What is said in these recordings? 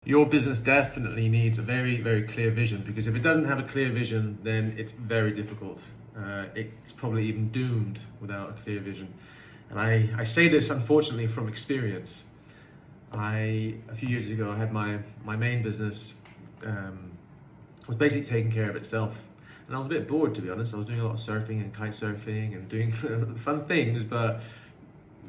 Your business definitely needs a very, very clear vision, because if it doesn't have a clear vision, then it's very difficult. It's probably even doomed without a clear vision. And I say this unfortunately from experience. A few years ago, I had my main business was basically taking care of itself. And I was a bit bored, to be honest. I was doing a lot of surfing and kite surfing and doing fun things, but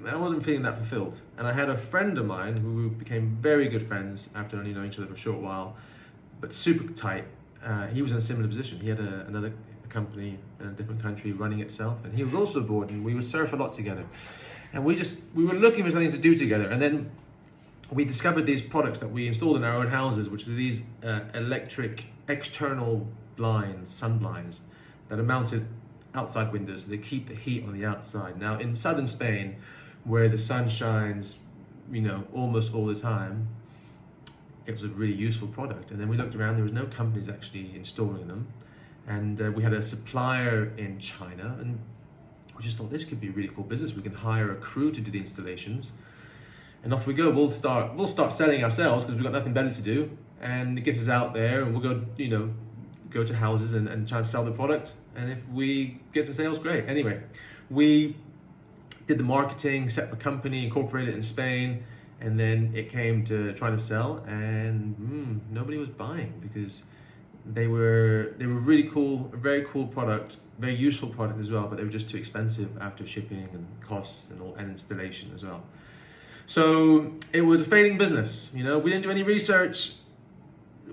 I wasn't feeling that fulfilled. And I had a friend of mine who became very good friends after only knowing each other for a short while, but super tight. He was in a similar position. He had another company in a different country running itself, and he was also bored, and we would surf a lot together. And we were looking for something to do together. And then we discovered these products that we installed in our own houses, which are these electric external blinds, sun blinds, that are mounted outside windows, so they keep the heat on the outside. Now, in southern Spain, where the sun shines, almost all the time, it was a really useful product. And then we looked around, there was no companies actually installing them. And we had a supplier in China, and we just thought this could be a really cool business. We can hire a crew to do the installations, and off we go. We'll start selling ourselves because we've got nothing better to do, and it gets us out there, and we'll go to houses and try and sell the product. And if we get some sales, great. Anyway, we did the marketing, set up a company, incorporated it in Spain, and then it came to trying to sell, and nobody was buying because they were really cool, a very cool product, very useful product as well, but they were just too expensive after shipping and costs and installation as well. So it was a failing business. We didn't do any research.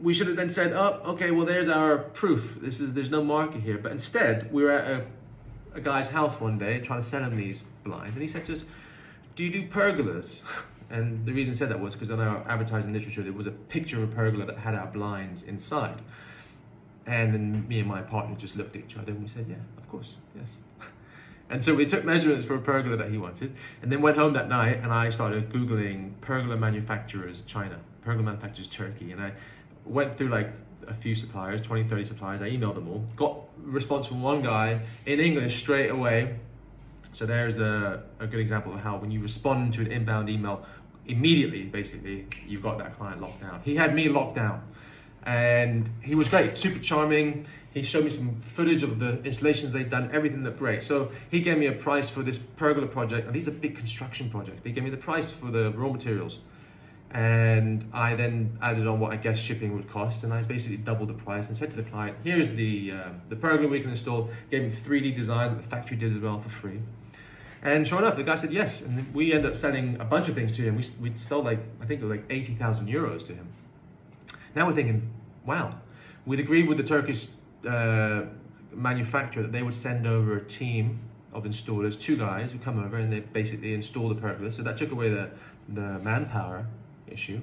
We should have then said, oh, okay, well, there's our proof. There's no market here. But instead, we were at a guy's house one day trying to sell him these blinds, and he said to us, do you do pergolas? And the reason he said that was because on our advertising literature, there was a picture of a pergola that had our blinds inside. And then me and my partner just looked at each other and we said, yeah, of course, yes. And so we took measurements for a pergola that he wanted, and then went home that night and I started Googling pergola manufacturers China, pergola manufacturers Turkey, and I went through like a few suppliers, 20, 30 suppliers. I emailed them all, got a response from one guy in English straight away. So there's a good example of how when you respond to an inbound email, immediately, basically, you've got that client locked down. He had me locked down. And he was great, super charming. He showed me some footage of the installations they'd done, everything looked great. So he gave me a price for this pergola project, and these are big construction projects. He gave me the price for the raw materials. And I then added on what I guess shipping would cost, and I basically doubled the price and said to the client, here's the pergola we can install. Gave him 3D design that the factory did as well for free. And sure enough, the guy said yes, and we ended up selling a bunch of things to him. We'd sold I think it was 80,000 euros to him. Now we're thinking, wow, we'd agreed with the Turkish manufacturer that they would send over a team of installers, 2 guys who come over and they basically install the pergola. So that took away the manpower issue.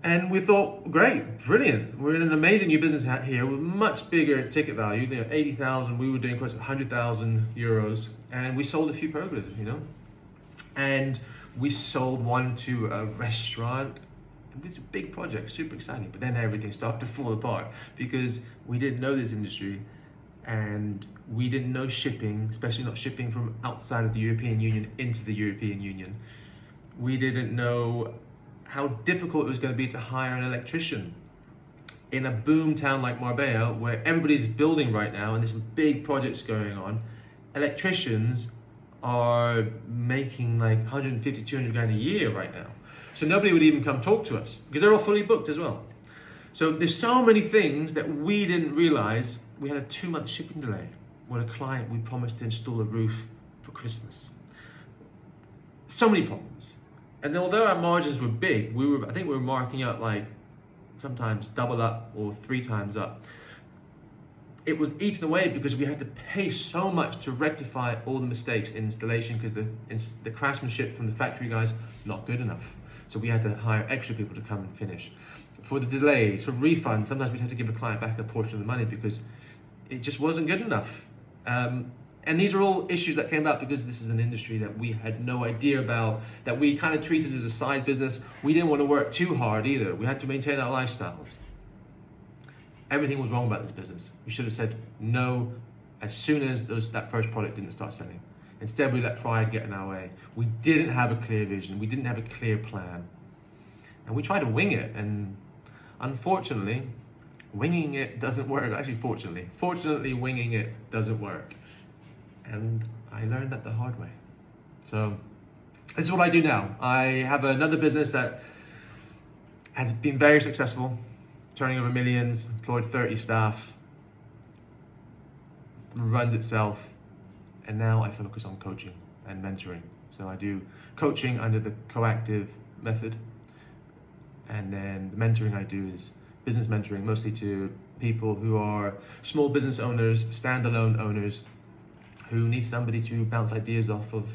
And we thought, great, brilliant. We're in an amazing new business here with much bigger ticket value. 80,000, we were doing close to 100,000 euros. And we sold a few pergolas, And we sold one to a restaurant. These are big projects, super exciting, but then everything started to fall apart because we didn't know this industry and we didn't know shipping, especially not shipping from outside of the European Union into the European Union. We didn't know how difficult it was going to be to hire an electrician in a boom town like Marbella, where everybody's building right now and there's some big projects going on. Electricians are making like 150, 200 grand a year right now. So nobody would even come talk to us because they're all fully booked as well. So there's so many things that we didn't realize. We had a 2-month shipping delay with a client we promised to install a roof for Christmas. So many problems. And although our margins were big, I think we were marking up like sometimes double up or 3 times up. It was eaten away because we had to pay so much to rectify all the mistakes in installation because the craftsmanship from the factory guys, not good enough. So we had to hire extra people to come and finish. For the delays, for refunds, sometimes we'd have to give a client back a portion of the money because it just wasn't good enough. And these are all issues that came about because this is an industry that we had no idea about, that we kind of treated as a side business. We didn't want to work too hard either. We had to maintain our lifestyles. Everything was wrong about this business. We should have said no as soon as that first product didn't start selling. Instead, we let pride get in our way. We didn't have a clear vision. We didn't have a clear plan. And we try to wing it, and unfortunately, winging it doesn't work. Actually, fortunately, winging it doesn't work. And I learned that the hard way. So this is what I do now. I have another business that has been very successful, turning over millions, employed 30 staff, runs itself, and now I focus on coaching and mentoring. So I do coaching under the Coactive method, and then the mentoring I do is business mentoring, mostly to people who are small business owners, standalone owners, who need somebody to bounce ideas off of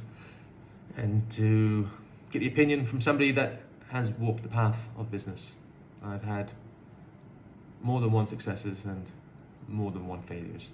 and to get the opinion from somebody that has walked the path of business. I've had more than one successes and more than one failures.